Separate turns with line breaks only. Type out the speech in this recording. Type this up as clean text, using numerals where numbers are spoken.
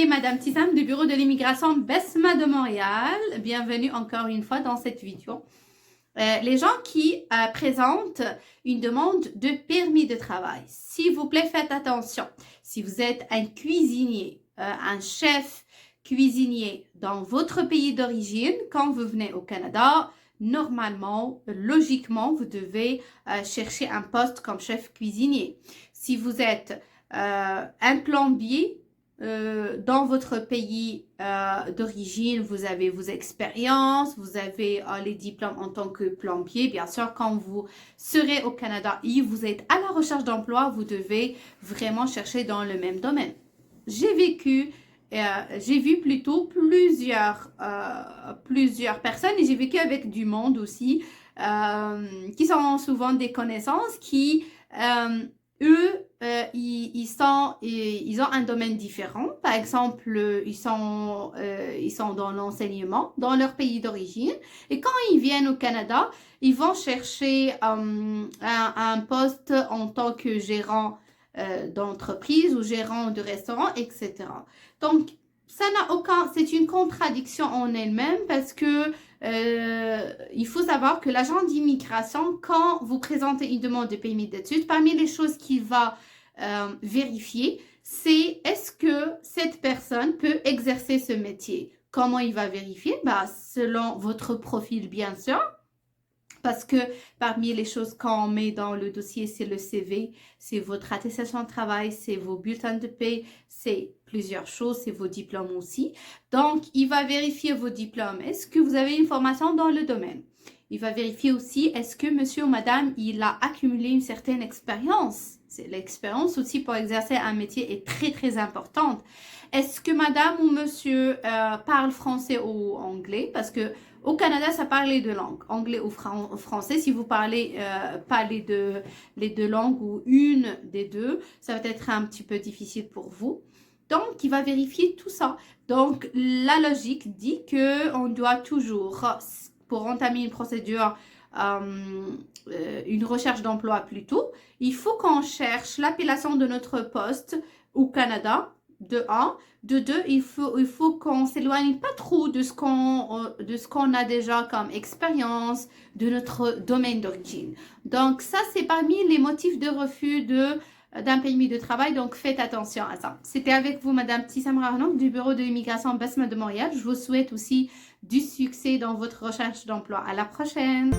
Madame Tissam du bureau de l'immigration Besma de Montréal. Bienvenue encore une fois dans cette vidéo. Les gens qui présentent une demande de permis de travail, s'il vous plaît, faites attention. Si vous êtes un cuisinier, un chef cuisinier dans votre pays d'origine, quand vous venez au Canada, normalement, logiquement, vous devez chercher un poste comme chef cuisinier. Si vous êtes un plombier, dans votre pays d'origine, vous avez vos expériences, vous avez les diplômes en tant que plombier. Bien sûr, quand vous serez au Canada et vous êtes à la recherche d'emploi, vous devez vraiment chercher dans le même domaine. J'ai vu plutôt plusieurs personnes et j'ai vécu avec du monde aussi qui sont souvent des connaissances qui eux, ils ont un domaine différent. Par exemple, ils sont dans l'enseignement, dans leur pays d'origine. Et quand ils viennent au Canada, ils vont chercher un poste en tant que gérant d'entreprise ou gérant de restaurant, etc. Donc, ça n'a aucun... C'est une contradiction en elle-même parce que il faut savoir que l'agent d'immigration, quand vous présentez une demande de permis d'études, parmi les choses qu'il va vérifier, c'est est-ce que cette personne peut exercer ce métier. Comment il va vérifier? Selon votre profil, bien sûr. Parce que parmi les choses qu'on met dans le dossier, c'est le CV, c'est votre attestation de travail, c'est vos bulletins de paie, c'est plusieurs choses, c'est vos diplômes aussi. Donc, il va vérifier vos diplômes. Est-ce que vous avez une formation dans le domaine? Il va vérifier aussi, est-ce que monsieur ou madame, il a accumulé une certaine expérience? L'expérience aussi pour exercer un métier est très, très importante. Est-ce que madame ou monsieur parle français ou anglais? Parce que au Canada, ça parle les deux langues, anglais ou français. Si vous parlez pas les deux langues ou une des deux, ça va être un petit peu difficile pour vous. Donc, il va vérifier tout ça. Donc, la logique dit qu'on doit toujours, pour entamer une procédure, une recherche d'emploi plutôt, il faut qu'on cherche l'appellation de notre poste au Canada, de 1. De 2, il faut qu'on s'éloigne pas trop de ce qu'on a déjà comme expérience, de notre domaine d'origine. Donc, ça, c'est parmi les motifs de refus d'un permis de travail, donc faites attention à ça. C'était avec vous, Madame Tissam Rahnouk du bureau de l'immigration Besma de Montréal. Je vous souhaite aussi du succès dans votre recherche d'emploi. À la prochaine!